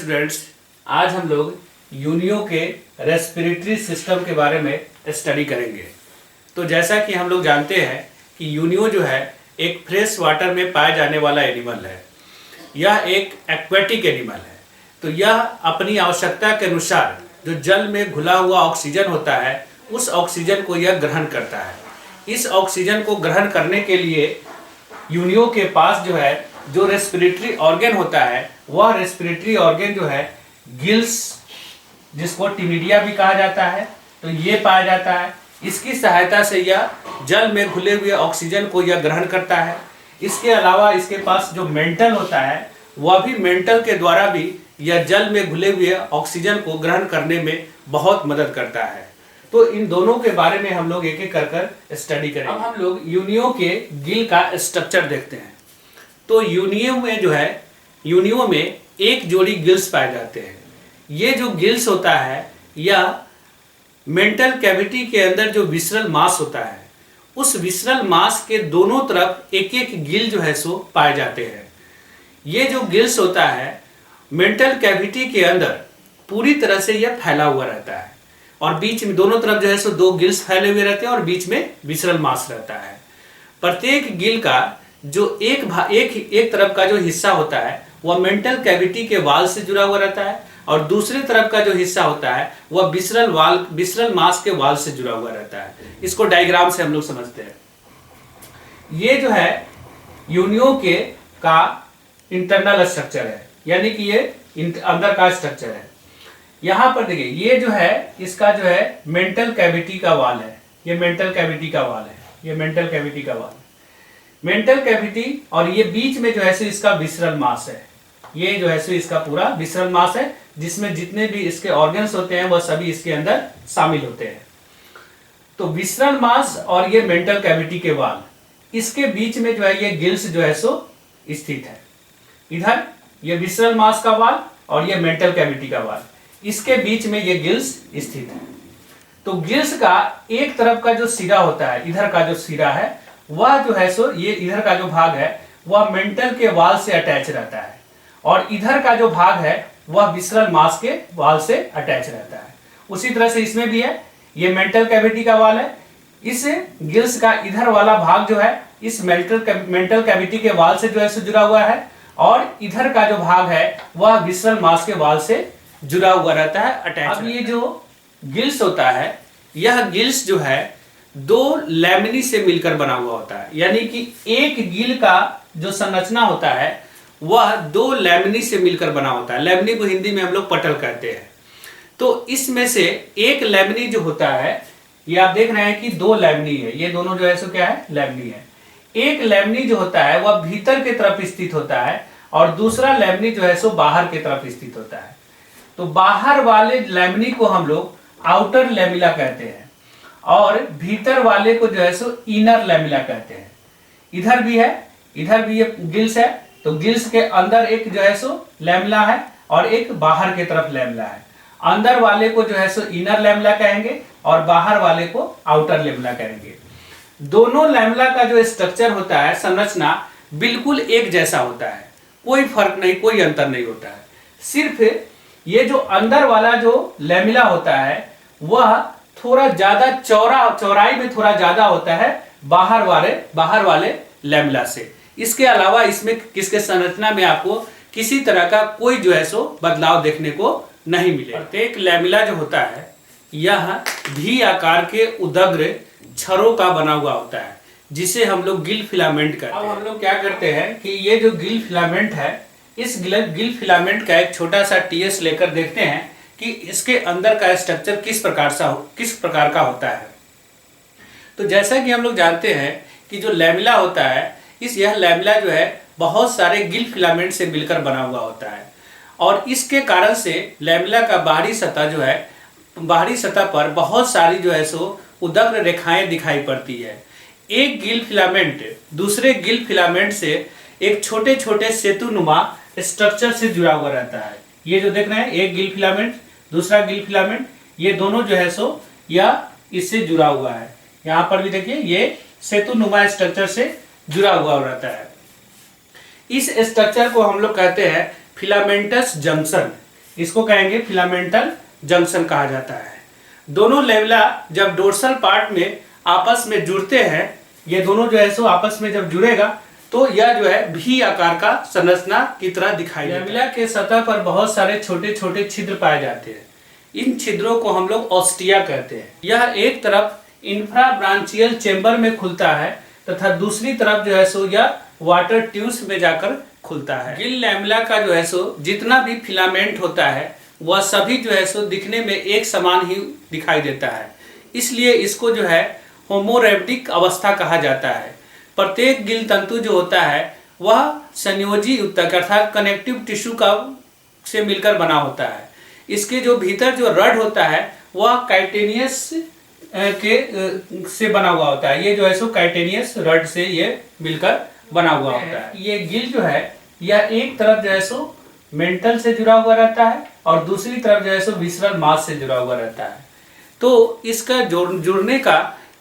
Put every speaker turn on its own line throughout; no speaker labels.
Students, आज हम लोग यूनियो के रेस्पिरेटरी सिस्टम के बारे में स्टडी करेंगे। तो जैसा कि हम लोग जानते हैं कि यूनियो जो है एक फ्रेश वाटर में पाया जाने वाला एनिमल है। यह एक एक्वेटिक एनिमल है। तो यह अपनी आवश्यकता के अनुसार जो जल में घुला हुआ ऑक्सीजन होता है उस ऑक्सीजन को यह ग्रहण करता है। इस ऑक्सीजन को ग्रहण करने के लिए यूनियो के पास जो रेस्पिरेटरी ऑर्गन होता है, वह रेस्पिरेटरी ऑर्गन जो है गिल्स, जिसको टिमिडिया भी कहा जाता है, तो ये पाया जाता है। इसकी सहायता से यह जल में घुले हुए ऑक्सीजन को यह ग्रहण करता है। इसके अलावा इसके पास जो मेंटल होता है, वह भी मेंटल के द्वारा भी यह जल में घुले हुए ऑक्सीजन को ग्रहण करने में बहुत मदद करता है। तो इन दोनों के बारे में हम लोग एक एक कर स्टडी करेंगे। अब हम लोग यूनियो के गिल का स्ट्रक्चर देखते हैं। तो यूनियो में एक जोड़ी गिल्स पाए जाते हैं। ये जो गिल्स होता है यह मेंटल कैविटी के अंदर जो विसरल मास होता है, उस विसरल मास के दोनों तरफ एक एक गिल जो है सो पाए जाते हैं। ये जो गिल्स होता है मेंटल कैविटी के अंदर पूरी तरह से यह फैला हुआ रहता है और बीच में दोनों तरफ जो है सो दो गिल्स फैले हुए रहते हैं और बीच में विसरल मास रहता है। प्रत्येक गिल का जो एक तरफ का जो हिस्सा होता है वह मेंटल कैविटी के वाल से जुड़ा हुआ रहता है और दूसरी तरफ का जो हिस्सा होता है वह विसरल मास के वाल से जुड़ा हुआ रहता है। इसको डायग्राम से हम लोग समझते हैं। ये जो है यूनियो का इंटरनल स्ट्रक्चर है, यानी कि ये अंदर का स्ट्रक्चर है। यहाँ पर देखिए, ये जो है इसका जो है मेंटल कैविटी का वाल है। ये मेंटल कैविटी का वाल है, ये मेंटल कैविटी का वाल, मेंटल कैविटी, और ये बीच में जो है सो इसका विसरल मास है। ये जो है सो इसका पूरा विसरल मास है, जिसमें जितने भी इसके ऑर्गन्स होते हैं वह सभी इसके अंदर शामिल होते हैं। तो विसरल मास और ये मेंटल कैविटी के वाल, इसके बीच में जो है ये गिल्स जो है सो स्थित है। इधर ये विसरल मास का वाल और ये मेंटल कैविटी का वाल, इसके बीच में ये गिल्स स्थित है। तो गिल्स का एक तरफ का जो सिरा होता है, इधर का जो सिरा है, वह जो है सो ये इधर का जो भाग है वह मेंटल के वाल से अटैच रहता है और इधर का जो भाग है वह विसरल मास के वाल से अटैच रहता है। उसी तरह से इसमें भी है, ये मेंटल कैविटी का वाल है। इस गिल्स का इधर वाला भाग जो है इस मेंटल कैविटी के वाल से जो है सो जुड़ा हुआ है और इधर का जो भाग है वह विसरल मास के वाल से जुड़ा हुआ रहता है, अटैच। अब ये जो गिल्स होता है, यह गिल्स जो है दो लैमिनी से मिलकर बना हुआ होता है, यानी कि एक गिल का जो संरचना होता है वह दो लैमिनी से मिलकर बना होता है। लैमिनी को हिंदी में हम लोग पटल कहते हैं। तो इसमें से एक लैमिनी जो होता है, ये आप देख रहे हैं कि दो लैमिनी है, ये दोनों जो है सो क्या है, लैमिनी है। एक लैमिनी जो होता है वह भीतर की तरफ स्थित होता है और दूसरा लैमिनी जो है सो बाहर की तरफ स्थित होता है। तो बाहर वाले लैमिनी को हम लोग आउटर लैमिला कहते हैं और भीतर वाले को जो है सो इनर लैमिला कहते हैं। इधर भी है, इधर भी ये गिल्स है, तो गिल्स के अंदर एक जो है सो लैमिला है और एक बाहर की तरफ लैमिला है। अंदर वाले को जो है सो इनर लैमिला कहेंगे और बाहर वाले को आउटर लैमिला कहेंगे। दोनों लैमिला का जो स्ट्रक्चर होता है, संरचना बिल्कुल एक जैसा होता है, कोई फर्क नहीं, कोई अंतर नहीं होता है। सिर्फ ये जो अंदर वाला जो लैमिला होता है वह थोड़ा ज्यादा चौड़ाई में थोड़ा ज्यादा होता है बाहर वाले लैमिला से। इसके अलावा इसमें किसके संरचना में आपको किसी तरह का कोई जो है सो बदलाव देखने को नहीं मिलेगा। प्रत्येक लैमिला जो होता है यह भी आकार के उदग्र छरों का बना हुआ होता है, जिसे हम लोग गिल फिलामेंट कहते हैं। अब हम लोग क्या करते हैं कि ये जो गिल फिलामेंट है, इस गिल फिलामेंट का एक छोटा सा टीएस लेकर देखते हैं कि इसके अंदर का स्ट्रक्चर किस प्रकार का होता है। तो जैसा कि हम लोग जानते हैं कि जो लैमिला होता है, यह लैमिला जो है बहुत सारे गिल फिलामेंट से मिलकर बना हुआ होता है और इसके कारण से लैमिला का बाहरी सतह पर बहुत सारी जो है सो उदग्र रेखाएं दिखाई पड़ती है। एक गिल फिलामेंट दूसरे गिल फिलामेंट से एक छोटे छोटे सेतुनुमा स्ट्रक्चर से जुड़ा हुआ रहता है। ये जो देख रहे हैं, एक गिल फिलामेंट दूसरा गिल फिलामेंट, ये दोनों जो है सो यह इससे जुड़ा हुआ है। यहाँ पर भी देखिए, ये सेतुनुमा स्ट्रक्चर से जुड़ा हुआ रहता है। इस स्ट्रक्चर को हम लोग कहते हैं फिलामेंटस जंक्शन। इसको कहेंगे फिलामेंटल जंक्शन कहा जाता है। दोनों लेवला जब डोर्सल पार्ट में आपस में जुड़ते हैं, ये दोनों जो है सो आपस में जब जुड़ेगा तो यह जो है भी आकार का संरचना की तरह दिखाई देता है। लेवला के सतह पर बहुत सारे छोटे छोटे छिद्र पाए जाते हैं। इन छिद्रों को हम लोग ऑस्टिया कहते हैं। यह एक तरफ इंफ्रा ब्रांचियल चेंबर में खुलता है तथा दूसरी तरफ जो है सो यह वाटर ट्यूब्स में जाकर खुलता है। गिल लैमेला का जो है सो जितना भी फिलामेंट होता है वह सभी जो है सो दिखने में एक समान ही दिखाई देता है, इसलिए इसको जो है होमोरैबिडिक अवस्था कहा जाता है। प्रत्येक गिल तंतु जो होता है वह संयोजी ऊतक अर्थात कनेक्टिव टिश्यू का से मिलकर बना होता है। इसके जो भीतर जो रड होता है वह काइटेनियस से बना हुआ होता है। ये जो है सो काइटेनियस रड से ये मिलकर बना हुआ होता है। ये गिल जो है यह एक तरफ जो है सो मेंटल से जुड़ा हुआ रहता है और दूसरी तरफ जो है सो विसरल मास से जुड़ा हुआ रहता है। तो इसका जुड़ने का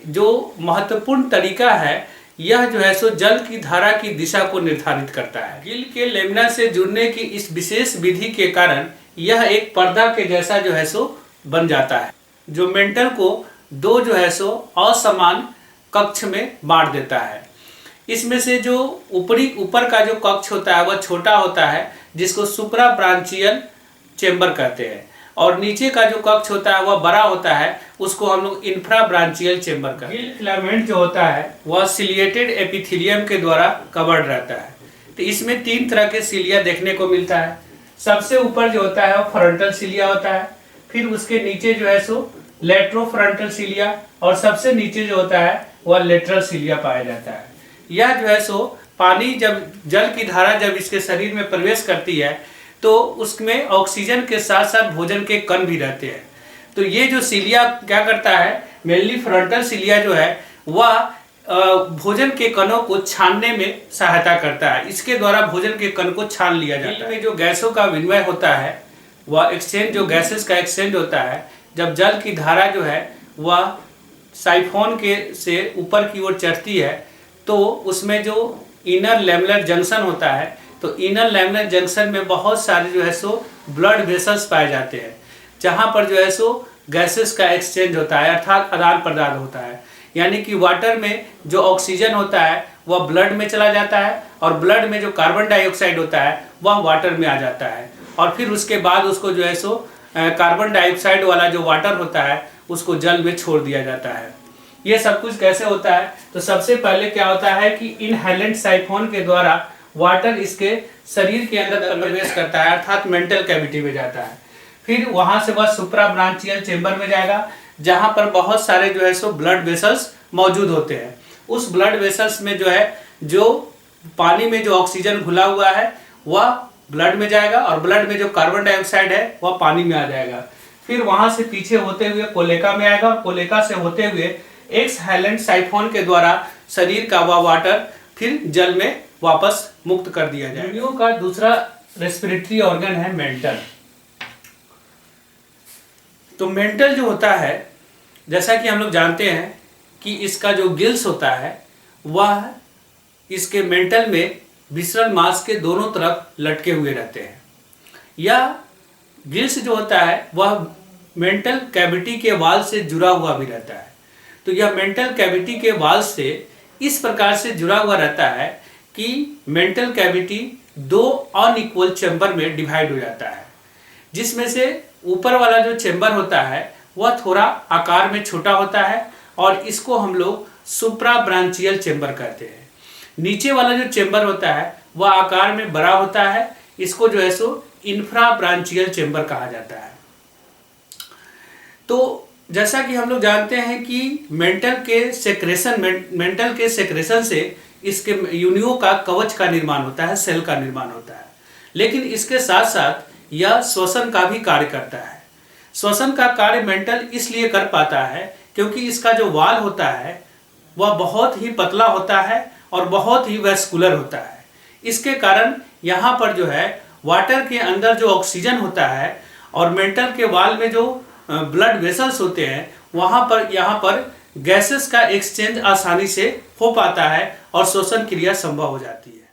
जो महत्वपूर्ण तरीका है यह जो है सो जल की धारा की दिशा को निर्धारित करता है। गिल के लेमिना से जुड़ने की इस विशेष विधि के कारण यह एक पर्दा के जैसा जो है सो बन जाता है, जो मेंटल को दो जो है सो असमान कक्ष में बांट देता है। इसमें से जो ऊपर का जो कक्ष होता है वह छोटा होता है जिसको सुप्रा ब्रांचियल चेंबर कहते हैं, और नीचे का जो कक्ष होता है वह बड़ा होता है, उसको हम लोग इंफ्रा ब्रांचियल चेंबर कहते हैं। गिल फिलामेंट जो होता है वह सिलिएटेड एपिथेलियम के द्वारा कवर्ड रहता है। तो इसमें 3 तरह के सिलिया देखने को मिलता है। सबसे ऊपर जो होता है वो फ्रंटल सिलिया होता है, फिर उसके नीचे जो है सो लेट्रोफ्रंटल सिलिया, और सबसे नीचे जो होता है वह लेटरल सिलिया पाया जाता है। यह जो है सो पानी जब जल की धारा जब इसके शरीर में प्रवेश करती है तो उसमें ऑक्सीजन के साथ साथ भोजन के कण भी रहते हैं। तो ये जो सिलिया क्या करता है, मेनली फ्रंटल सिलिया जो है वह भोजन के कणों को छानने में सहायता करता है। इसके द्वारा भोजन के कण को छान लिया जाता है। में जो गैसों का विनिमय होता है वह एक्सचेंज, जो गैसेस का एक्सचेंज होता है, जब जल की धारा जो है वह साइफोन के से ऊपर की ओर चढ़ती है तो उसमें जो इनर लैमेलर जंक्शन होता है, तो इनर लैमेलर जंक्शन में बहुत सारे जो है सो ब्लड वेसल्स पाए जाते हैं, जहाँ पर जो है सो गैसेस का एक्सचेंज होता है अर्थात आदान प्रदान होता है। यानी कि वाटर में जो ऑक्सीजन होता है वह ब्लड में चला जाता है और ब्लड में जो कार्बन डाइऑक्साइड होता है वह वाटर में आ जाता है, और फिर उसके बाद उसको जो है सो कार्बन डाइऑक्साइड वाला जो वाटर होता है उसको जल में छोड़ दिया जाता है। ये सब कुछ कैसे होता है, तो सबसे पहले क्या होता है कि इनहेलेंट साइफोन के द्वारा वाटर इसके शरीर के अंदर प्रवेश करता है अर्थात मेंटल कैविटी में जाता है। फिर वहां से वह सुप्रा ब्रांचियल चेंबर में जाएगा जहां पर बहुत सारे जो है सो ब्लड वेसल्स मौजूद होते हैं। उस ब्लड वेसल्स में जो है जो पानी में जो ऑक्सीजन घुला हुआ है वह ब्लड में जाएगा और ब्लड में जो कार्बन डाइऑक्साइड है वह पानी में आ जाएगा। फिर वहां से पीछे होते हुए कोलेका में आएगा और कोलेका से होते हुए एक्सहेलेंट साइफोन के द्वारा शरीर का वह वाटर फिर जल में वापस मुक्त कर दिया जाएगा। यूनियो का दूसरा रेस्पिरेटरी ऑर्गन है मेंटल। तो मेंटल जो होता है, जैसा कि हम लोग जानते हैं कि इसका जो गिल्स होता है वह इसके मेंटल में विसरल मास के दोनों तरफ लटके हुए रहते हैं। यह गिल्स जो होता है वह मेंटल कैविटी के वाल से जुड़ा हुआ भी रहता है। तो यह मेंटल कैविटी के वाल से इस प्रकार से जुड़ा हुआ रहता है कि मेंटल कैविटी 2 अनइक्वल चैम्बर में डिवाइड हो जाता है, जिसमें से ऊपर वाला जो चैम्बर होता है वह थोड़ा आकार में छोटा होता है और इसको हम लोग सुप्रा ब्रांचियल चैम्बर कहते हैं। नीचे वाला जो चैम्बर होता है वह आकार में बड़ा होता है, इसको जो है सो इंफ्रा ब्रांचियल चैम्बर कहा जाता है। तो जैसा कि हम लोग जानते हैं कि मेंटल के सेक्रेशन से इसके यूनियो का कवच का निर्माण होता है, सेल का निर्माण होता है, लेकिन इसके साथ साथ यह श्वसन का भी कार्य करता है। श्वसन का कार्य मेंटल इसलिए कर पाता है क्योंकि इसका जो वाल होता है वह बहुत ही पतला होता है और बहुत ही वैस्कुलर होता है। इसके कारण यहाँ पर जो है वाटर के अंदर जो ऑक्सीजन होता है और मेंटल के वाल में जो ब्लड वेसल्स होते हैं यहाँ पर गैसेस का एक्सचेंज आसानी से हो पाता है और श्वसन क्रिया संभव हो जाती है।